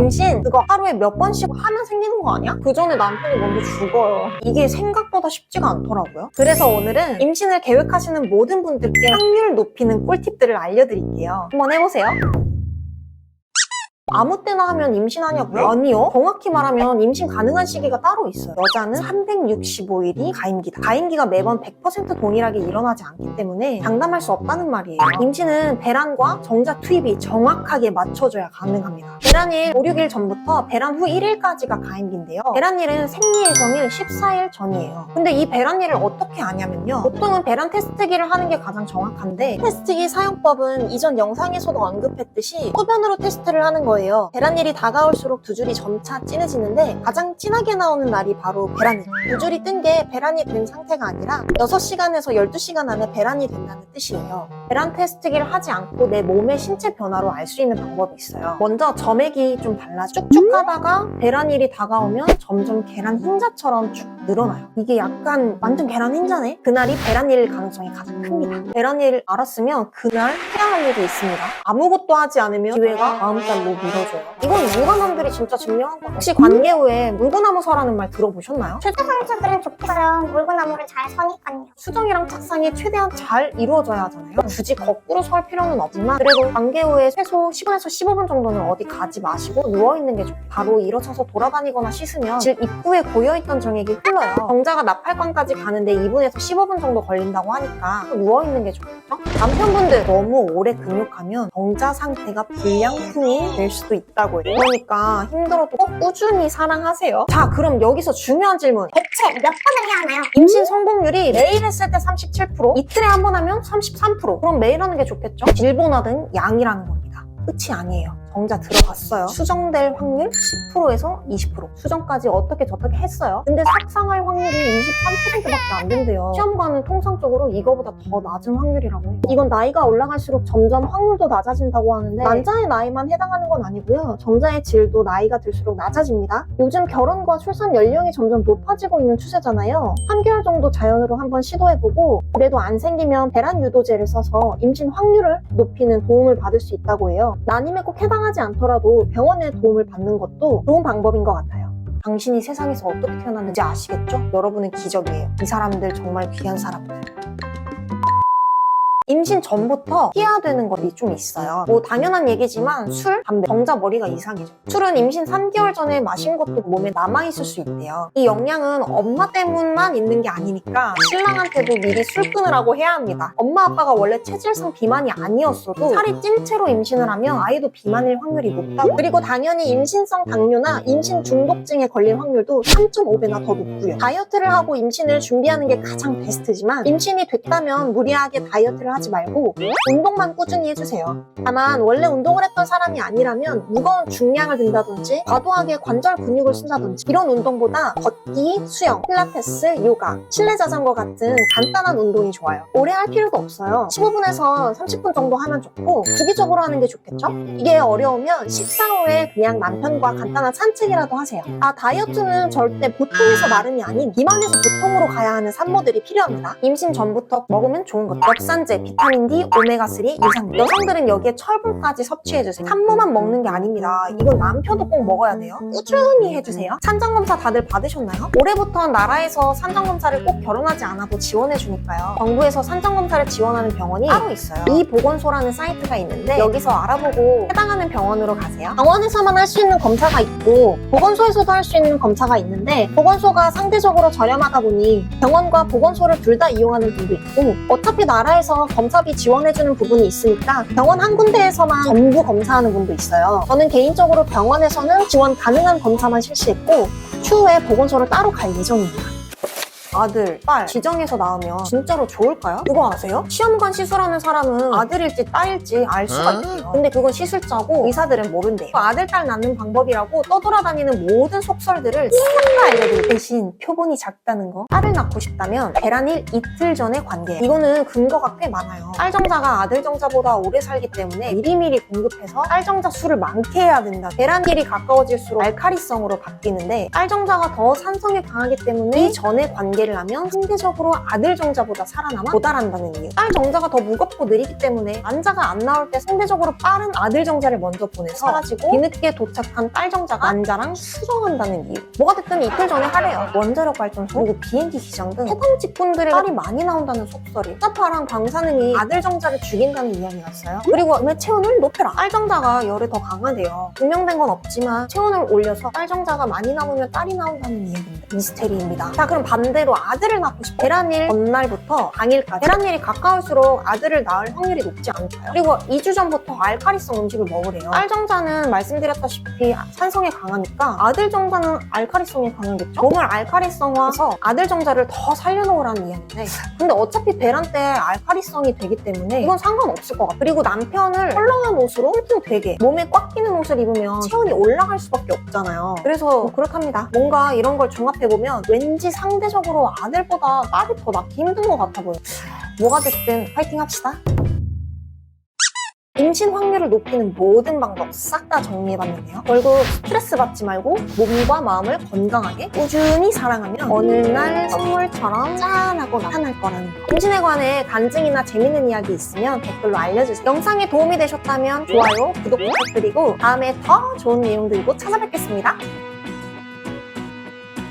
임신 그거 하루에 몇 번씩 하면 생기는 거 아니야? 그 전에 남편이 먼저 죽어요. 이게 생각보다 쉽지가 않더라고요. 그래서 오늘은 임신을 계획하시는 모든 분들께 확률 높이는 꿀팁들을 알려드릴게요. 한번 해보세요. 아무 때나 하면 임신하냐고요? 아니요. 정확히 말하면 임신 가능한 시기가 따로 있어요. 여자는 365일이 가임기다. 가임기가 매번 100% 동일하게 일어나지 않기 때문에 장담할 수 없다는 말이에요. 임신은 배란과 정자 투입이 정확하게 맞춰져야 가능합니다. 배란일 5, 6일 전부터 배란 후 1일까지가 가임기인데요. 배란일은 생리 예정일 14일 전이에요. 근데 이 배란일을 어떻게 아냐면요. 보통은 배란 테스트기를 하는 게 가장 정확한데 테스트기 사용법은 이전 영상에서도 언급했듯이 소변으로 테스트를 하는 거예요. 배란일이 다가올수록 두 줄이 점차 진해지는데 가장 진하게 나오는 날이 바로 배란일. 두 줄이 뜬 게 배란이 된 상태가 아니라 6시간에서 12시간 안에 배란이 된다는 뜻이에요. 배란 테스트기를 하지 않고 내 몸의 신체 변화로 알 수 있는 방법이 있어요. 먼저 점액이 좀 달라져. 쭉쭉 하다가 배란일이 다가오면 점점 계란 흰자처럼 쭉 늘어나요. 이게 약간 완전 계란 흰자네? 그날이 배란일 가능성이 가장 큽니다. 배란일 알았으면 그날 해야 할 일이 있습니다. 아무것도 하지 않으면 기회가 다음 달로 미뤄져요. 이건 물건남들이 진짜 증명한 거예요. 혹시 관계 후에 물구나무서라는 말 들어보셨나요? 최대상자들은 좋겠어요. 물구나무를 잘 서니까요. 수정이랑 착상이 최대한 잘 이루어져야 하잖아요. 굳이 거꾸로 설 필요는 없지만 그래도 관계 후에 최소 10분에서 15분 정도는 어디 가지 마시고 누워있는 게 좋아요. 바로 일어서서 돌아다니거나 씻으면 질 입구에 고여있던 정액이 흘러요. 정자가 나팔관까지 가는데 2분에서 15분 정도 걸린다고 하니까 누워있는 게 좋겠죠? 남편분들 너무 오래 근육하면 정자 상태가 불량품이 될 수도 있다고 해요. 그러니까 힘들어도 꼭 꾸준히 사랑하세요. 자, 그럼 여기서 중요한 질문. 대체 몇 번을 해야 하나요? 임신 성공률이 매일 했을 때 37%, 이틀에 한 번 하면 33%. 그럼 매일 하는 게 좋겠죠? 질본화된 양이라는 겁니다. 끝이 아니에요. 정자 들어갔어요. 수정될 확률 10%에서 20%. 수정까지 어떻게 저떻게 했어요. 근데 sak상할 확률이 23%밖에 안 된대요. 시험관은 통상적으로 이거보다 더 낮은 확률이라고 해요. 이건 나이가 올라갈수록 점점 확률도 낮아진다고 하는데 난자의 나이만 해당하는 건 아니고요. 정자의 질도 나이가 들수록 낮아집니다. 요즘 결혼과 출산 연령이 점점 높아지고 있는 추세잖아요. 3개월 정도 자연으로 한번 시도해보고 그래도 안 생기면 배란 유도제를 써서 임신 확률을 높이는 도움을 받을 수 있다고 해요. 난임에 꼭 해당하지 않더라도 병원의 도움을 받는 것도 좋은 방법인 것 같아요. 당신이 세상에서 어떻게 태어났는지 아시겠죠? 여러분은 기적이에요. 이 사람들 정말 귀한 사람들. 임신 전부터 피해야 되는 것이 좀 있어요. 뭐 당연한 얘기지만 술, 담배, 정자 머리가 이상해져. 술은 임신 3개월 전에 마신 것도 몸에 남아있을 수 있대요. 이 영향은 엄마 때문만 있는 게 아니니까 신랑한테도 미리 술 끊으라고 해야 합니다. 엄마 아빠가 원래 체질상 비만이 아니었어도 살이 찐 채로 임신을 하면 아이도 비만일 확률이 높다고. 그리고 당연히 임신성 당뇨나 임신 중독증에 걸릴 확률도 3.5배나 더 높고요. 다이어트를 하고 임신을 준비하는 게 가장 베스트지만 임신이 됐다면 무리하게 다이어트를 하지 말고 운동만 꾸준히 해주세요. 다만 원래 운동을 했던 사람이 아니라면 무거운 중량을 든다든지 과도하게 관절 근육을 쓴다든지 이런 운동보다 걷기, 수영, 필라테스, 요가, 실내 자전거 같은 간단한 운동이 좋아요. 오래 할 필요도 없어요. 15분에서 30분 정도 하면 좋고 주기적으로 하는 게 좋겠죠? 이게 어려우면 식사 후에 그냥 남편과 간단한 산책이라도 하세요. 다이어트는 절대 보통에서 나름이 아닌 비만에서 보통으로 가야 하는 산모들이 필요합니다. 임신 전부터 먹으면 좋은 것. 엽산제, 비타민 D, 오메가3, 유산균. 여성들은 여기에 철분까지 섭취해주세요. 산모만 먹는 게 아닙니다. 이건 남편도 꼭 먹어야 돼요. 꾸준히 해주세요. 산정검사 다들 받으셨나요? 올해부터 나라에서 산정검사를 꼭 결혼하지 않아도 지원해주니까요. 정부에서 산정검사를 지원하는 병원이 따로 있어요. 이 보건소라는 사이트가 있는데 여기서 알아보고 해당하는 병원으로 가세요. 병원에서만 할 수 있는 검사가 있고 보건소에서도 할 수 있는 검사가 있는데 보건소가 상대적으로 저렴하다 보니 병원과 보건소를 둘 다 이용하는 분도 있고 어차피 나라에서 검사비 지원해주는 부분이 있으니까 병원 한 군데에서만 전부 검사하는 분도 있어요. 저는 개인적으로 병원에서는 지원 가능한 검사만 실시했고 추후에 보건소를 따로 갈 예정입니다. 아들, 딸 지정해서 낳으면 진짜로 좋을까요? 그거 아세요? 시험관 시술하는 사람은 아들일지 딸일지 알 수가 있대요. 근데 그건 시술자고 의사들은 모른대요. 아들, 딸 낳는 방법이라고 떠돌아다니는 모든 속설들을 싹 다 알려드릴 대신 표본이 작다는 거. 딸을 낳고 싶다면 배란일 이틀 전에 관계해요. 이거는 근거가 꽤 많아요. 딸정자가 아들정자보다 오래 살기 때문에 미리미리 공급해서 딸정자 수를 많게 해야 된다. 배란일이 가까워질수록 알카리성으로 바뀌는데 딸정자가 더 산성에 강하기 때문에 이 전에 관계 관계를 하면 상대적으로 아들 정자보다 살아남아 도달한다는 이유. 딸 정자가 더 무겁고 느리기 때문에 난자가 안 나올 때 상대적으로 빠른 아들 정자를 먼저 보내서 사라지고 뒤늦게 도착한 딸 정자가 난자랑 수정한다는 이유. 뭐가 됐든 이틀 전에 하래요. 원자력 발전소, 그리고 비행기 기장 등 해당 직군들의 딸이 많이 나온다는 속설이. 사파랑 방사능이 아들 정자를 죽인다는 이야기였어요. 그리고 몸의 체온을 높여라. 딸 정자가 열에 더 강하대요. 증명된 건 없지만 체온을 올려서 딸 정자가 많이 남으면 딸이 나온다는 이야기입니다. 미스테리입니다. 자, 그럼 반대로 아들을 낳고 싶어. 계란일 전날부터 당일까지. 계란일이 가까울수록 아들을 낳을 확률이 높지 않다요. 그리고 2주 전부터 알카리성 음식을 먹으래요. 딸 정자는 말씀드렸다시피 산성에 강하니까 아들 정자는 알카리성에 강하겠죠. 몸을 알카리성화해서 아들 정자를 더 살려놓으라는 이야기인데, 근데 어차피 배란 때 알카리성이 되기 때문에 이건 상관없을 것 같아요. 그리고 남편을 헐렁한 옷으로 퉁퉁 되게 몸에 꽉 끼는 옷을 입으면 체온이 올라갈 수밖에 없잖아요. 그래서 그렇답니다. 뭔가 이런 걸 종합해보면 왠지 상대적으로 아들보다 딸이 더 낳기 힘든 것 같아 보여요. 뭐가 됐든 파이팅 합시다. 임신 확률을 높이는 모든 방법 싹 다 정리해봤는데요. 결국 스트레스 받지 말고 몸과 마음을 건강하게 꾸준히 사랑하면 어느 날 선물처럼 짠하고 나타날 거라는 거. 임신에 관해 간증이나 재밌는 이야기 있으면 댓글로 알려주세요. 영상이 도움이 되셨다면 좋아요, 구독 부탁드리고 다음에 더 좋은 내용 들고 찾아뵙겠습니다.